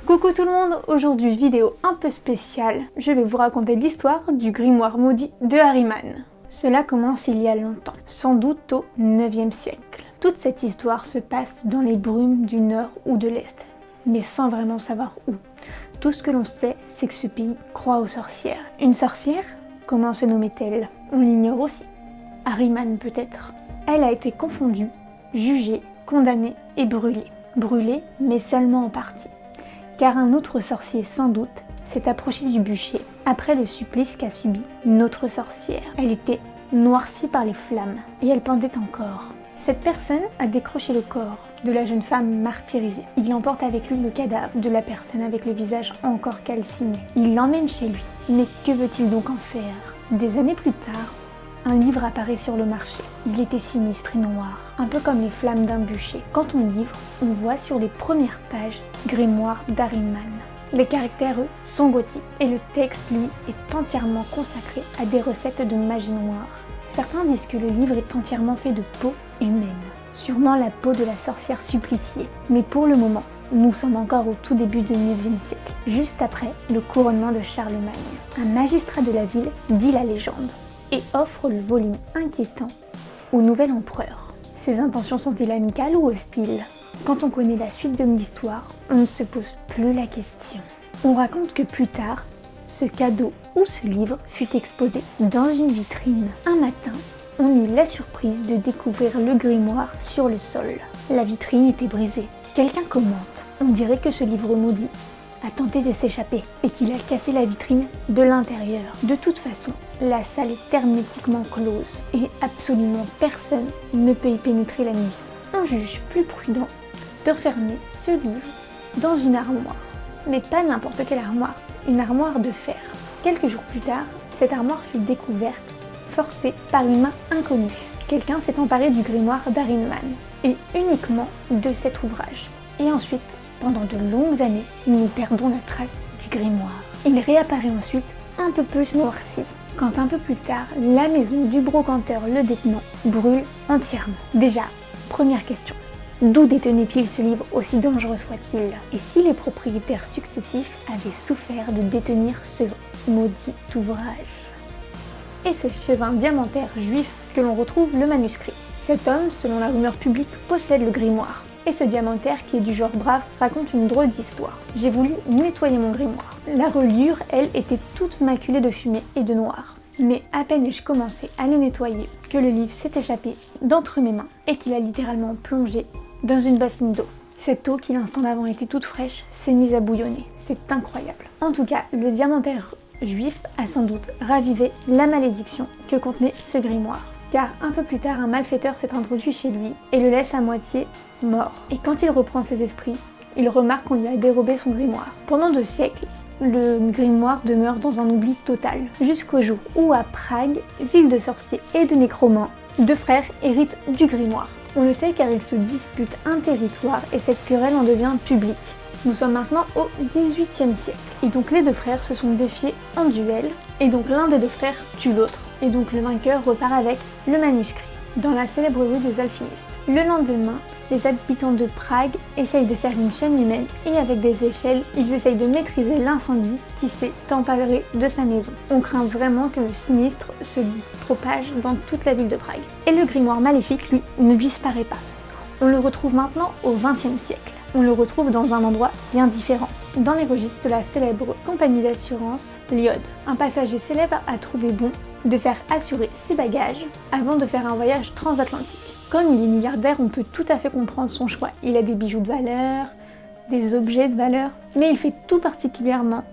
Coucou tout le monde, aujourd'hui vidéo un peu spéciale, je vais vous raconter l'histoire du grimoire maudit de Ahriman. Cela commence il y a longtemps, sans doute au 9e siècle. Toute cette histoire se passe dans les brumes du nord ou de l'est, mais sans vraiment savoir où. Tout ce que l'on sait, c'est que ce pays croit aux sorcières. Une sorcière? Comment se nommait-elle? On l'ignore aussi. Ahriman peut-être. Elle a été confondue, jugée, condamnée et brûlée. Brûlée, mais seulement en partie. Car un autre sorcier, sans doute, s'est approché du bûcher après le supplice qu'a subi notre sorcière. Elle était noircie par les flammes et elle pendait encore. Cette personne a décroché le corps de la jeune femme martyrisée. Il emporte avec lui le cadavre de la personne avec le visage encore calciné. Il l'emmène chez lui. Mais que veut-il donc en faire? Des années plus tard, un livre apparaît sur le marché. Il était sinistre et noir, un peu comme les flammes d'un bûcher. Quand on livre, on voit sur les premières pages Grimoire d'Ahriman. Les caractères, eux, sont gothiques et le texte, lui, est entièrement consacré à des recettes de magie noire. Certains disent que le livre est entièrement fait de peau humaine, sûrement la peau de la sorcière suppliciée. Mais pour le moment, nous sommes encore au tout début du 9e siècle, juste après le couronnement de Charlemagne. Un magistrat de la ville dit la légende et offre le volume inquiétant au nouvel empereur. Ses intentions sont-elles amicales ou hostiles? Quand on connaît la suite de l'histoire, on ne se pose plus la question. On raconte que plus tard, ce cadeau ou ce livre fut exposé dans une vitrine. Un matin, on eut la surprise de découvrir le grimoire sur le sol. La vitrine était brisée. Quelqu'un commente. On dirait que ce livre maudit a tenté de s'échapper et qu'il a cassé la vitrine de l'intérieur. De toute façon, la salle est hermétiquement close et absolument personne ne peut y pénétrer la nuit. On juge plus prudent de refermer ce livre dans une armoire. Mais pas n'importe quelle armoire, une armoire de fer. Quelques jours plus tard, cette armoire fut découverte, forcée par une main inconnue. Quelqu'un s'est emparé du grimoire d'Ahriman et uniquement de cet ouvrage. Et ensuite, pendant de longues années, nous perdons la trace du grimoire. Il réapparaît ensuite un peu plus noirci, quand un peu plus tard, la maison du brocanteur le détenant brûle entièrement. Déjà, première question, d'où détenait-il ce livre aussi dangereux soit-il? Et si les propriétaires successifs avaient souffert de détenir ce maudit ouvrage? Et c'est chez un diamantaire juif que l'on retrouve le manuscrit. Cet homme, selon la rumeur publique, possède le grimoire. Et ce diamantaire, qui est du genre brave, raconte une drôle d'histoire. J'ai voulu nettoyer mon grimoire. La reliure, elle, était toute maculée de fumée et de noir. Mais à peine ai-je commencé à le nettoyer que le livre s'est échappé d'entre mes mains et qu'il a littéralement plongé dans une bassine d'eau. Cette eau, qui l'instant d'avant était toute fraîche, s'est mise à bouillonner. C'est incroyable. En tout cas, le diamantaire juif a sans doute ravivé la malédiction que contenait ce grimoire. Car un peu plus tard, un malfaiteur s'est introduit chez lui et le laisse à moitié mort. Et quand il reprend ses esprits, il remarque qu'on lui a dérobé son grimoire. Pendant 2 siècles, le grimoire demeure dans un oubli total, jusqu'au jour où à Prague, ville de sorciers et de nécromans, 2 frères héritent du grimoire. On le sait car ils se disputent un territoire et cette querelle en devient publique. Nous sommes maintenant au 18e siècle. Et donc les 2 frères se sont défiés en duel, et donc l'un des 2 frères tue l'autre. Et donc le vainqueur repart avec le manuscrit, dans la célèbre rue des alchimistes. Le lendemain, les habitants de Prague essayent de faire une chaîne humaine et avec des échelles, ils essayent de maîtriser l'incendie qui s'est emparé de sa maison. On craint vraiment que le sinistre se propage dans toute la ville de Prague. Et le grimoire maléfique, lui, ne disparaît pas. On le retrouve maintenant au 20e siècle. On le retrouve dans un endroit bien différent, dans les registres de la célèbre compagnie d'assurance Lyode. Un passager célèbre a trouvé bon de faire assurer ses bagages avant de faire un voyage transatlantique. Comme il est milliardaire, on peut tout à fait comprendre son choix. Il a des bijoux de valeur, des objets de valeur, mais il fait tout particulièrement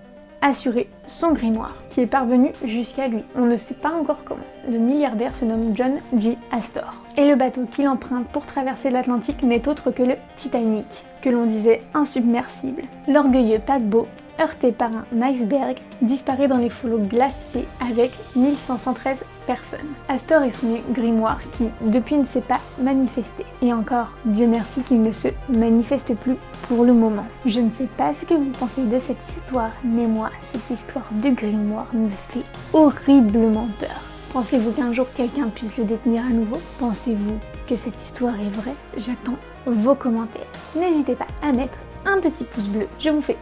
assurer son grimoire, qui est parvenu jusqu'à lui. On ne sait pas encore comment. Le milliardaire se nomme John J. Astor. Et le bateau qu'il emprunte pour traverser l'Atlantique n'est autre que le Titanic, que l'on disait insubmersible. L'orgueilleux paquebot, heurté par un iceberg, disparaît dans les flots glacés avec 1513 personnes. Astor et son grimoire qui, depuis, ne s'est pas manifesté. Et encore, Dieu merci qu'il ne se manifeste plus pour le moment. Je ne sais pas ce que vous pensez de cette histoire, mais moi, cette histoire de grimoire me fait horriblement peur. Pensez-vous qu'un jour quelqu'un puisse le détenir à nouveau? Pensez-vous que cette histoire est vraie? J'attends vos commentaires. N'hésitez pas à mettre un petit pouce bleu. Je vous fais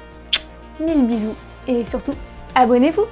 mille bisous et surtout, abonnez-vous!